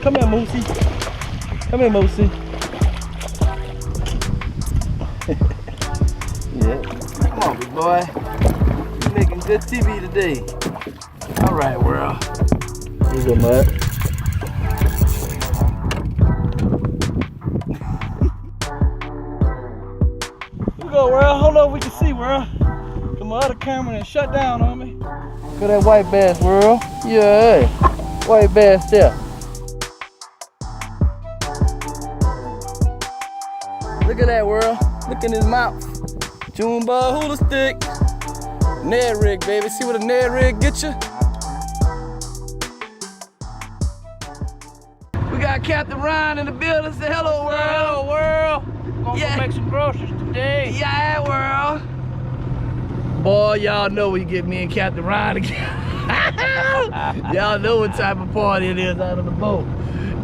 Come here, Moosey. Come here, Moosey. Yeah. Come on, big boy. You're making good TV today. All right, world. Here you go, Mud. Here we go, world. Hold on, we can see, world. Come on, the camera and shut down on me. Look at that white bass, world. Yeah, white bass there. Look at that, world. Look in his mouth. June bug hula stick. Ned rig, baby. See what a Ned rig get you? We got Captain Ryan in the building. Say hello, world. Hello, world. Gonna Yeah. go make some groceries today. Yeah, world. Boy, y'all know we get me and Captain Ryan again. Y'all know what type of party it is out on the boat.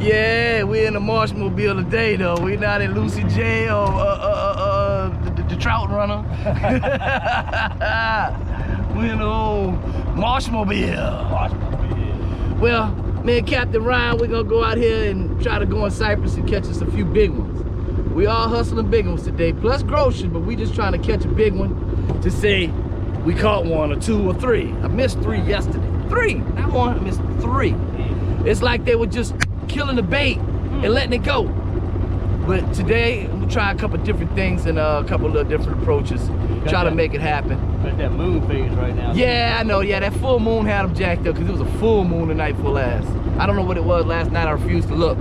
Yeah, we in the Marshmobile today, though. We not in Lucy J or the Trout Runner. We in the old Marshmobile. Well, me and Captain Ryan, we're gonna go out here and try to go in Cypress and catch us a few big ones. We all hustling big ones today, plus groceries, but we just trying to catch a big one to say we caught one or two or three. I missed 3 yesterday. 3, not 1, I missed 3. It's like they were just killing the bait and letting it go. But today, I'm gonna try a couple different things and a couple of different approaches. Try to make it happen. Got that moon phase right now. Yeah, I know. Yeah, that full moon had them jacked up because it was a full moon the night before last. I don't know what it was last night. I refused to look.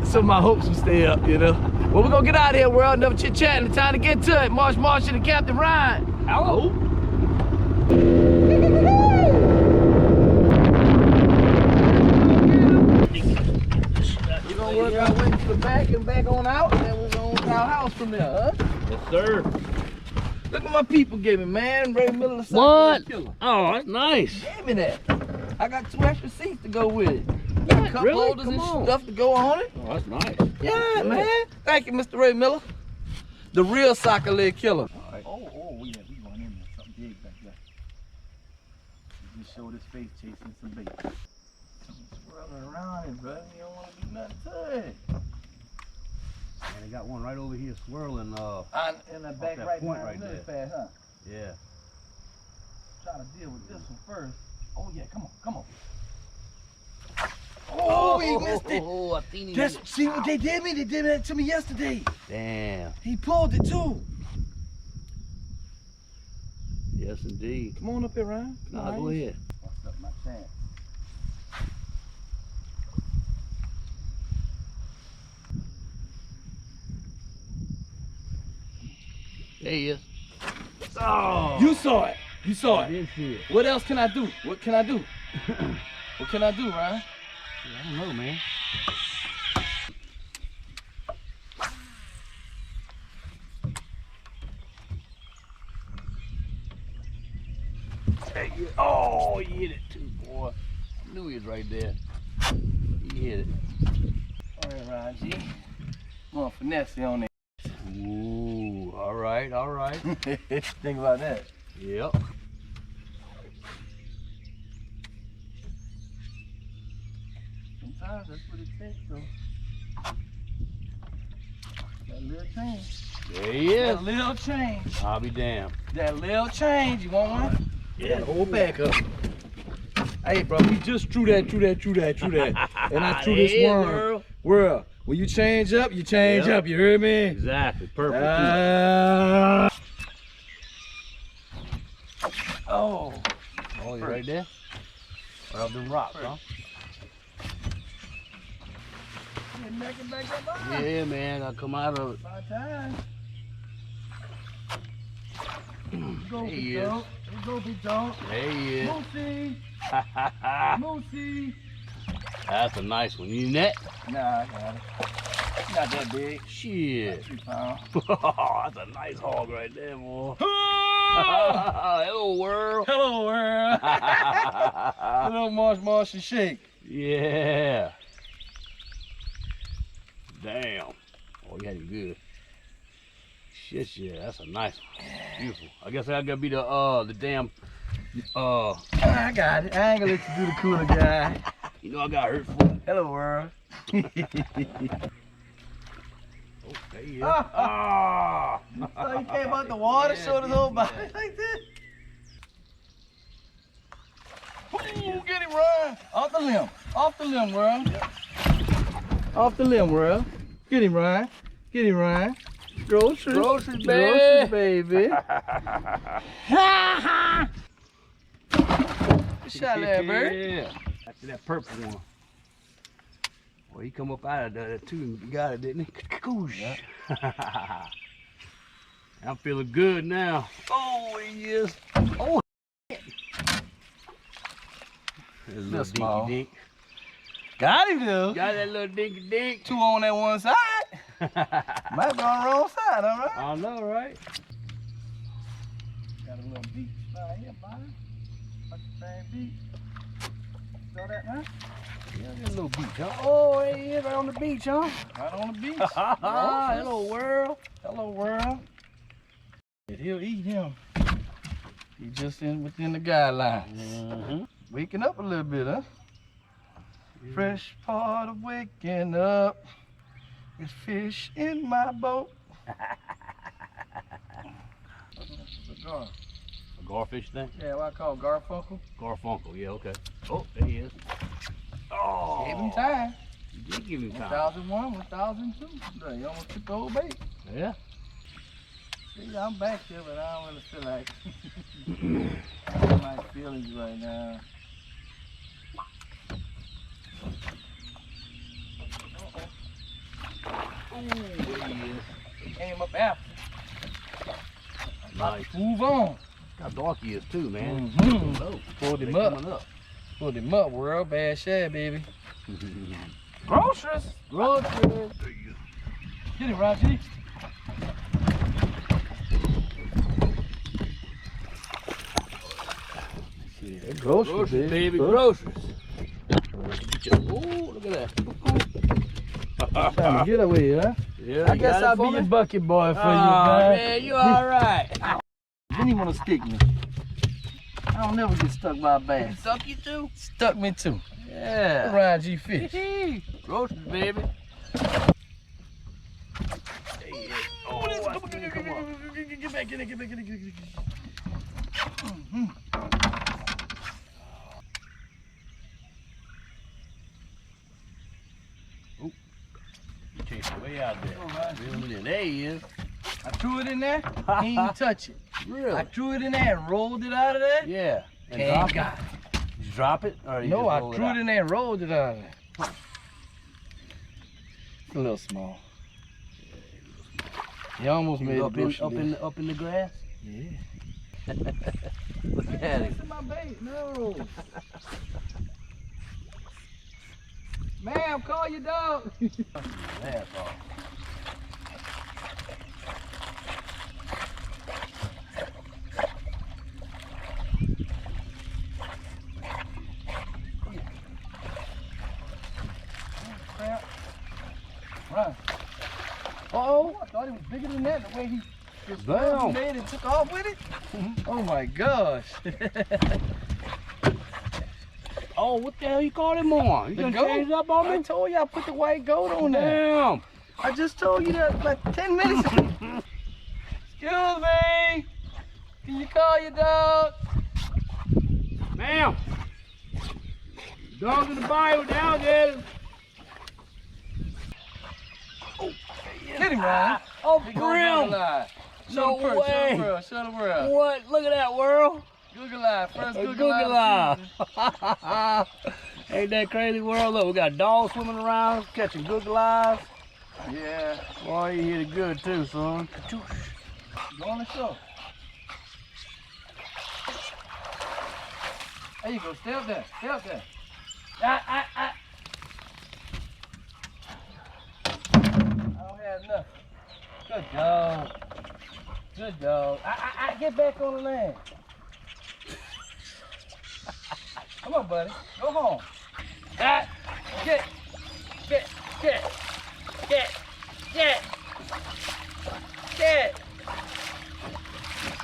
So my hopes will stay up, you know. Well, we're gonna get out of here, world. Enough chit-chatting. It's time to get to it. Marsh and Captain Ryan. Hello. We're gonna work our way to the back and back on out, and then we're gonna to our house from there, huh? Yes, sir. Look what my people gave me, man. Ray Miller, the What? Killer. Oh, that's nice. Gave me that. I got 2 extra seats to go with it. Got cup Really? holders Come and on. stuff to go on it. Oh, that's nice. Yeah, man. Thank you, Mr. Ray Miller. The real soccer leg killer. All right. Oh, yeah, we going in there. Something big back there. Just showed his face chasing some bait. Swirling around it, bro. You don't want to do nothing to it. And they got one right over here swirling. In the back that right point behind right the pad, huh? Yeah. Trying to deal with this one first. Oh, yeah, come on. Oh, he missed it. Oh, I seen him. That's, see what they did me? They did that to me yesterday. Damn. He pulled it too. Yes, indeed. Come on up here, Ryan. Nah, go ahead. Bust up my chance. There he is. Oh. You saw it. You saw I it. did see it. What else can I do? What can I do? What can I do, Ryan? I don't know, man. Hey, oh, he hit it too, boy. I knew he was right there. He hit it. All right, Ryan G. Come on, finesse on it. Ooh, all right, all right. Think about that. Yep. Sometimes that's what it takes, though. That little change. There he is. That little change. I'll be damned. That little change. You want one? Yeah. Hold back up. Hey, bro, we just threw that. And I threw this worm. World. When you change up, you change up. You heard me? Exactly. Perfect. Oh. Oh, you right there? Right up them rocks, huh? Yeah, man. I'll come out of it. About time. There he is. Go, big dog. There he is. Moosey. Moosey. That's a nice one. You net? Nah, I got it. Not that big. Shit. 2 pounds. That's a nice hog right there, boy. Hello, world. Hello, world. Little marsh and shake. Yeah. Damn. Oh, you had him good. Shit, yeah, that's a nice one. Beautiful. I guess I gotta be the damn I got it. I ain't gonna let you do the cooler guy. you know I got hurt for it. Hello, world. Oh, there he is. Ah! Ah! So he came out the water, showed his whole body like that. Ooh, get him, Ryan. Off the limb. Off the limb, Ryan. Off the limb, Ryan. Get him, Ryan. Get him, Ryan. Groceries. Groceries, Groceries, baby. baby. Shot that bird. Yeah. After that purple one. Well, he come up out of there too. You got it, didn't he? Goosh. Yeah. I'm feeling good now. Oh, he is. Oh, there's a little small. dinky dink. Got him, dude. Got that little dinky dink. Two on that one side. Might be on the wrong side, all right? I know, right? Got a little beach right here, buddy. Like the same beach. Saw that now? Yeah, got a little beach, huh? Oh, there he is right on the beach, huh? Right on the beach. Hello, world. Hello, world. And he'll eat him. He just within the guidelines. Mm-hmm. Waking up a little bit, huh? Fresh part of waking up is fish in my boat. Gar. A garfish thing? Yeah, what I call Garfunkel. Garfunkel, yeah, okay. Oh, there he is. Oh, Gave him time. You did give him time. 1001, 1002. Look, he almost took the whole bait. Yeah. See, I'm back here, but I don't really feel like my feelings right now. Oh, there he is. He came up after. Nice. Move on. How dark he is too, man. Mhm. Oh, Pulled they him up. coming up. Pulled him up, world. Bad shad, baby. Groceries. Groceries. Get it, Raji. Groceries, baby, groceries. Oh, look at that. Trying to get away, huh? Yeah, I guess I'll be your bucket boy for you, Oh, man. man, you all right. Didn't even want to stick me. I don't never get stuck by a bass. Suck you too? Stuck me too. Yeah. Ryan G Fish. Groceries, baby. Oh, I see him come up. Get back in there, get back in there. He chased way out there. Reel him in. There he is. I threw it in there, he didn't touch it. Really? I threw it in there and rolled it out of there. Yeah. And And drop got it? Did you drop it? Or you No, just I roll threw out? it in there and rolled it out of there. It's a little small. He almost made Up the bush. up in the grass? Yeah. Look at him. My bait, no. Ma'am, call your dog. That's all. Run. Oh, I thought it was bigger than that. The way he just made and took off with it. Oh my gosh. Oh, what the hell you call him on? You The done goat? changed up on I me? told you I put the white goat on there. Damn. I just told you that like 10 minutes ago. Excuse me. Can you call your dog? Ma'am. Dog's in the bayou down there. Get him, Ryan. Oh, He gonna Google Live. No Show the way. Show the world. Show the world. What? Look at that, world. Google Live. First Google, Google Live. Live. Ain't that crazy, world? Look, we got dogs swimming around, catching Google Live. Yeah. Boy, you hit it good too, son. Go on the show. There you go. Stay up there. Stay up there. I don't have nothing. Good dog. Good dog. Get back on the land. Come on, buddy. Go home. Get.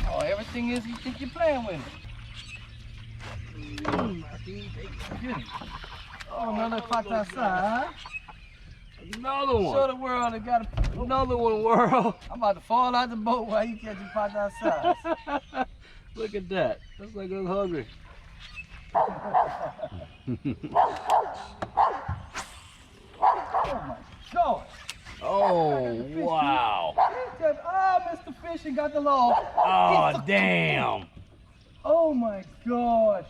Oh, everything is you think you're playing with it. Get him. Oh, another pata outside. Another Show one. the world they got Another one, world. I'm about to fall out the boat while you catching pot outside. Look at that. That's like us hungry. Oh my God. Oh, wow. Mr. Fishing got the law. Oh, damn. Oh my gosh.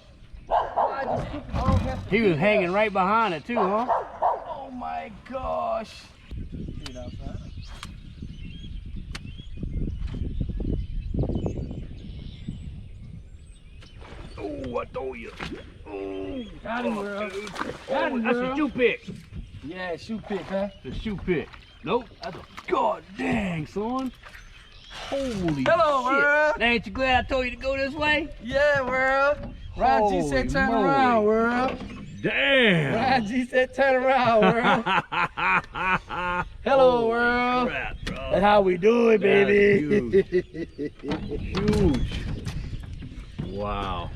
Why the stupid dog have to He do was that? hanging right behind it, too, huh? Oh my gosh. Get outside. Oh, I told you. Oh, Got him, bro. dude. Got him, That's bro. a shoe pick. Yeah, shoe pick, huh? The shoe pick. Nope, that's a god dang, son. Holy Hello, shit. world. Ain't you glad I told you to go this way? Yeah, world. Ryan G said turn Holy moly. around, world. Damn. Ryan G said turn around, world. Hello, Holy world. crap, bro. And how we doing, That's baby? Huge. Wow.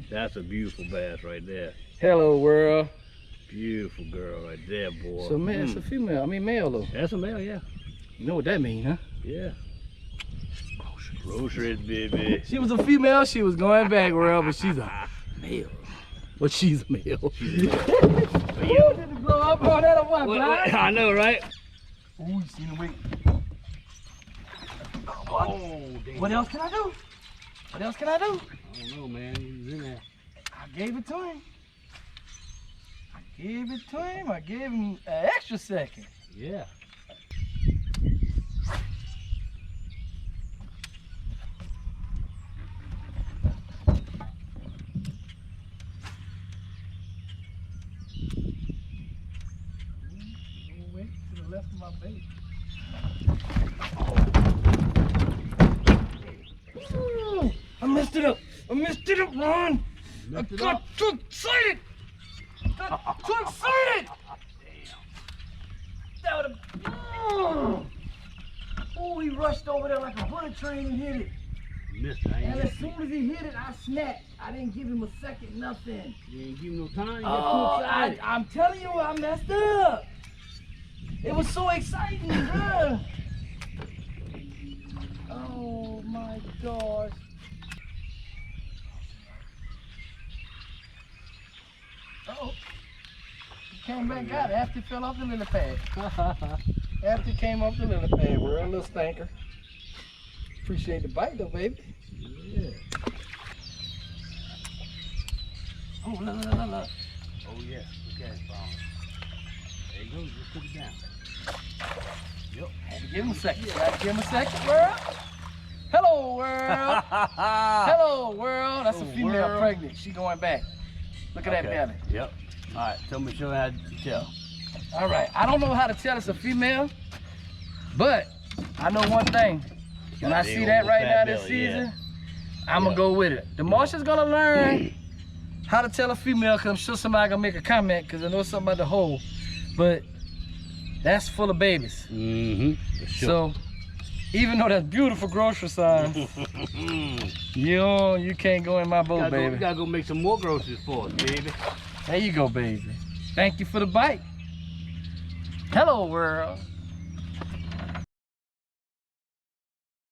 That's a beautiful bass right there. Hello, world. Beautiful girl right there, boy. So, man, it's a female. I mean, male, though. That's a male, yeah. You know what that mean, huh? Yeah. Groceries, baby. She was a female. She was going back, world, but she's a male. But she's a male. Yeah. Ooh, did it blow up on that or what, blind? I know, right? Ooh, you seen the weight. Oh, damn. What else can I do? What else can I do? I don't know, man. He was in there. I gave it to him. I gave him an extra second. Yeah. Wait to the left of my bait. Ooh, I messed it up. Ron. I Messed it got up? too excited. Got too excited. That would have. Oh, he rushed over there like a bullet train and hit it. Missed it. I And ain't as soon as he hit it, I snapped. I didn't give him a second, nothing. You ain't give him no time. You Oh, got too excited. I'm telling you, I messed up. It was so exciting, bro. Oh my gosh. Oh, he came back out after it fell off the lily pad. After it came off the lily pad, we're a little stinker. Appreciate the bite though, baby. Yeah. Oh, look. Oh, yeah. Okay, fine. There you go. Just put it down. Yep. Had to give him a second. Had to give him a second, world. Hello, world. Hello, world. That's a Oh, female world. pregnant. She going back. Look at that belly. Yep. All right. Tell me, show me how to tell. All right. I don't know how to tell it's a female, but I know one thing. When I Big see that old right fat now this belly, yeah. season, I'm going to go with it. The Marsha's going to learn how to tell a female because I'm sure somebody going to make a comment because I know something about the hole. But that's full of babies. Mm-hmm. For sure. So even though that's beautiful grocery sign, you can't go in my boat, We baby. gotta go make some more groceries for us, baby. There you go, baby. Thank you for the bite. Hello, world.